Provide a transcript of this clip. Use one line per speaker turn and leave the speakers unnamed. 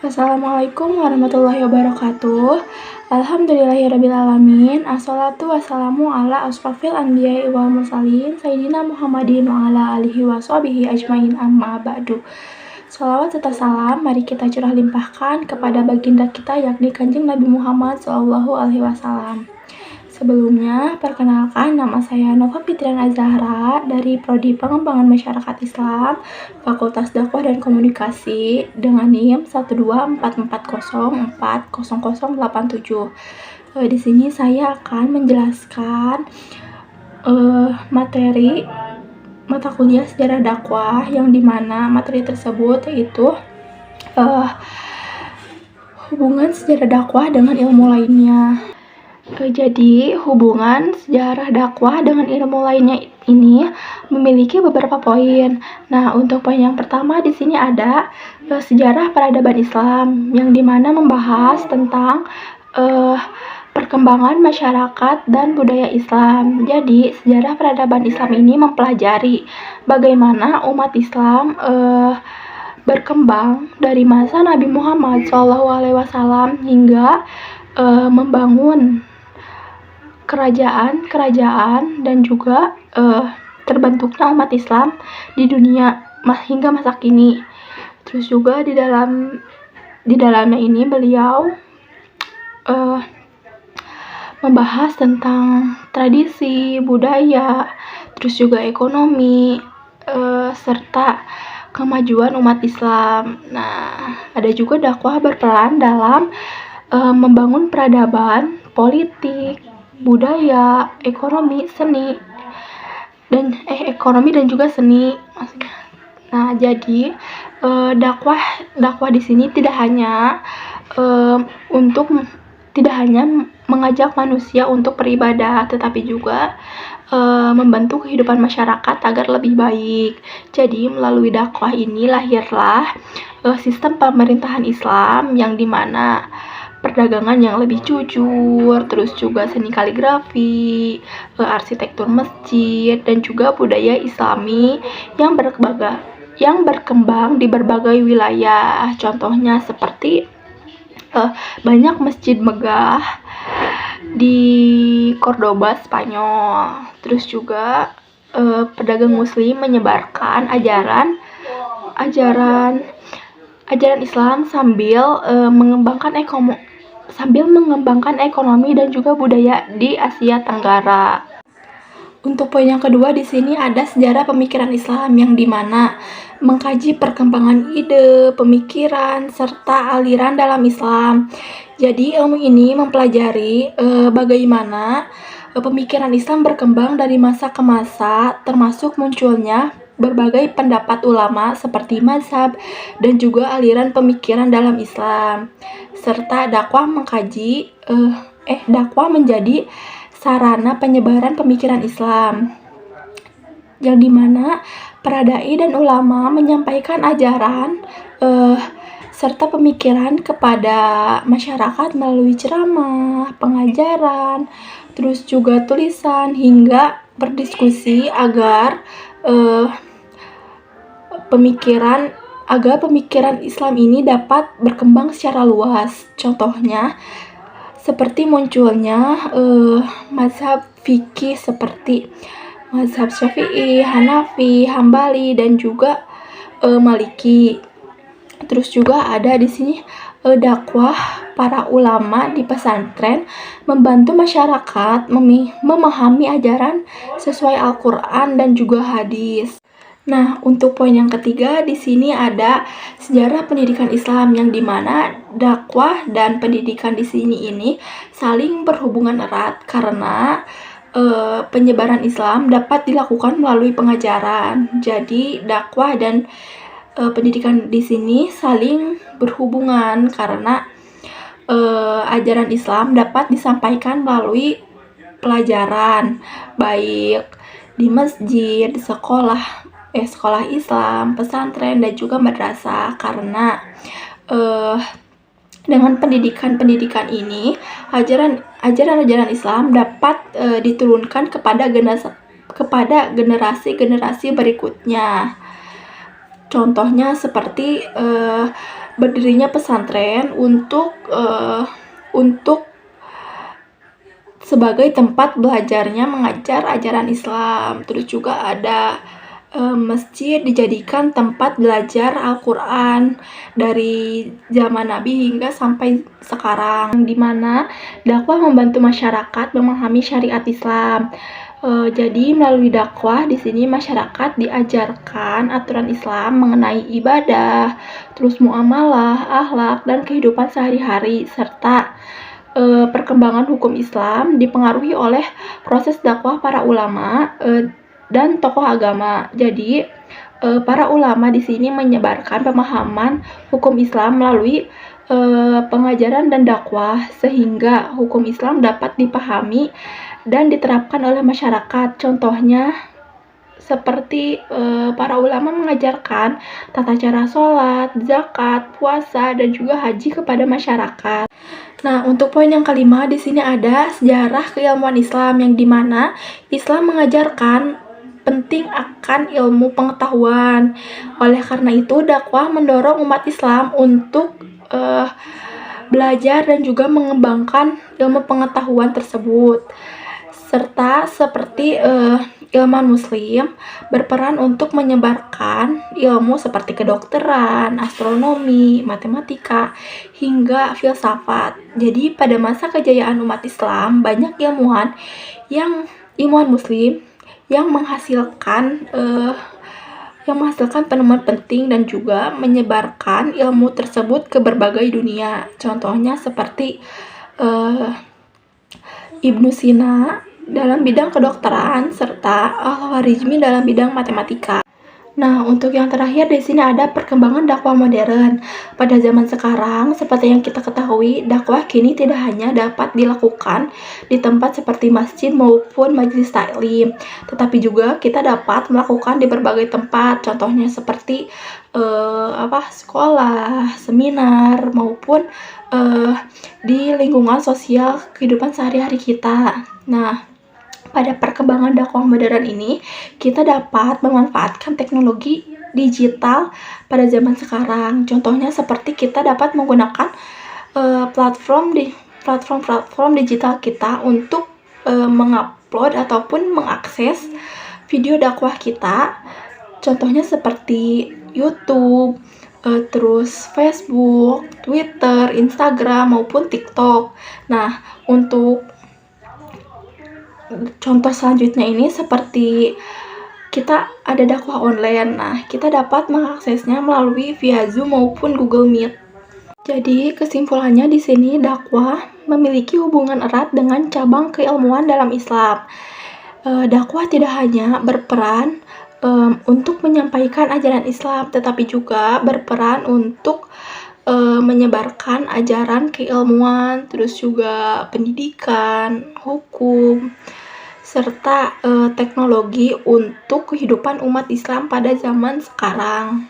Assalamualaikum warahmatullahi wabarakatuh. Alhamdulillahirrabbilalamin. Assalatu wassalamu ala asrofil anbiya'i wal mursalin Sayyidina Muhammadin wa ala alihi wa sahbihi ajmain amma ba'du. Salawat serta salam mari kita curah limpahkan kepada baginda kita yakni Kanjeng Nabi Muhammad SAW. Sebelumnya, perkenalkan nama saya Nova Fitriana Zahra dari Prodi Pengembangan Masyarakat Islam, Fakultas Dakwah dan Komunikasi dengan NIM 12440400087. Di sini saya akan menjelaskan materi mata kuliah sejarah dakwah yang dimana materi tersebut yaitu hubungan sejarah dakwah dengan ilmu lainnya. Jadi, hubungan sejarah dakwah dengan ilmu lainnya ini memiliki beberapa poin. Nah, untuk poin yang pertama di sini ada sejarah peradaban Islam yang dimana membahas tentang perkembangan masyarakat dan budaya Islam. Jadi, sejarah peradaban Islam ini mempelajari bagaimana umat Islam berkembang dari masa Nabi Muhammad SAW hingga membangun kerajaan dan juga terbentuknya umat Islam di dunia hingga masa kini. Terus juga di dalamnya ini beliau membahas tentang tradisi, budaya, terus juga ekonomi serta kemajuan umat Islam. Nah, ada juga dakwah berperan dalam membangun peradaban, politik, budaya, ekonomi dan juga seni maksudnya. Nah, jadi dakwah di sini tidak hanya mengajak manusia untuk beribadah, tetapi juga membantu kehidupan masyarakat agar lebih baik. Jadi melalui dakwah ini lahirlah sistem pemerintahan Islam yang dimana perdagangan yang lebih jujur, terus juga seni kaligrafi, arsitektur masjid, dan juga budaya Islami yang berkembang di berbagai wilayah. Contohnya seperti banyak masjid megah di Cordoba, Spanyol. Terus juga pedagang muslim menyebarkan ajaran Islam sambil mengembangkan ekonomi dan juga budaya di Asia Tenggara. Untuk poin yang kedua di sini ada sejarah pemikiran Islam yang dimana mengkaji perkembangan ide, pemikiran, serta aliran dalam Islam. Jadi ilmu ini mempelajari bagaimana pemikiran Islam berkembang dari masa ke masa, termasuk munculnya berbagai pendapat ulama seperti mazhab dan juga aliran pemikiran dalam Islam. Serta dakwah menjadi sarana penyebaran pemikiran Islam. Yang dimana para dai dan ulama menyampaikan ajaran serta pemikiran kepada masyarakat melalui ceramah, pengajaran, terus juga tulisan hingga berdiskusi agar pemikiran Islam ini dapat berkembang secara luas. Contohnya seperti munculnya mazhab fikih seperti mazhab Syafi'i, Hanafi, Hambali, dan juga Maliki. Terus juga ada di sini dakwah para ulama di pesantren membantu masyarakat memahami ajaran sesuai Al-Qur'an dan juga hadis. Nah, untuk poin yang ketiga di sini ada sejarah pendidikan Islam yang dimana dakwah dan pendidikan di sini ini saling berhubungan erat karena penyebaran Islam dapat dilakukan melalui pengajaran. Jadi dakwah dan pendidikan di sini saling berhubungan karena ajaran Islam dapat disampaikan melalui pelajaran baik di masjid, sekolah Islam, pesantren, dan juga madrasah. Karena dengan pendidikan ini ajaran Islam dapat diturunkan kepada generasi berikutnya. Contohnya seperti berdirinya pesantren untuk sebagai tempat belajarnya mengajar ajaran Islam. Terus juga ada masjid dijadikan tempat belajar Al-Quran dari zaman Nabi hingga sampai sekarang, di mana dakwah membantu masyarakat memahami syariat Islam. Jadi melalui dakwah di sini masyarakat diajarkan aturan Islam mengenai ibadah, terus muamalah, akhlak, dan kehidupan sehari-hari, serta perkembangan hukum Islam dipengaruhi oleh proses dakwah para ulama dan tokoh agama. Jadi para ulama di sini menyebarkan pemahaman hukum Islam melalui pengajaran dan dakwah, sehingga hukum Islam dapat dipahami dan diterapkan oleh masyarakat. Contohnya seperti para ulama mengajarkan tata cara sholat, zakat, puasa, dan juga haji kepada masyarakat. Nah, untuk poin yang kelima di sini ada sejarah keilmuan Islam, yang dimana Islam mengajarkan penting akan ilmu pengetahuan. Oleh karena itu, dakwah mendorong umat Islam untuk belajar dan juga mengembangkan ilmu pengetahuan tersebut. Serta seperti ilmuwan muslim berperan untuk menyebarkan ilmu seperti kedokteran, astronomi, matematika, hingga filsafat. Jadi pada masa kejayaan umat Islam, banyak ilmuwan muslim yang menghasilkan penemuan penting dan juga menyebarkan ilmu tersebut ke berbagai dunia. Contohnya seperti Ibnu Sina dalam bidang kedokteran, serta Al-Khwarizmi dalam bidang matematika. Nah, untuk yang terakhir di sini ada perkembangan dakwah modern. Pada zaman sekarang, seperti yang kita ketahui, dakwah kini tidak hanya dapat dilakukan di tempat seperti masjid maupun majelis taklim, tetapi juga kita dapat melakukan di berbagai tempat. Contohnya seperti sekolah, seminar, maupun di lingkungan sosial kehidupan sehari-hari kita. Nah, pada perkembangan dakwah modern ini, kita dapat memanfaatkan teknologi digital pada zaman sekarang. Contohnya seperti kita dapat menggunakan platform digital kita untuk mengupload ataupun mengakses video dakwah kita. Contohnya seperti YouTube, terus Facebook, Twitter, Instagram, maupun TikTok. Nah, untuk contoh selanjutnya ini seperti kita ada dakwah online. Nah, kita dapat mengaksesnya melalui via Zoom maupun Google Meet. Jadi, kesimpulannya di sini dakwah memiliki hubungan erat dengan cabang keilmuan dalam Islam. Dakwah tidak hanya berperan untuk menyampaikan ajaran Islam, tetapi juga berperan untuk menyebarkan ajaran keilmuan, terus juga pendidikan, hukum, serta teknologi untuk kehidupan umat Islam pada zaman sekarang.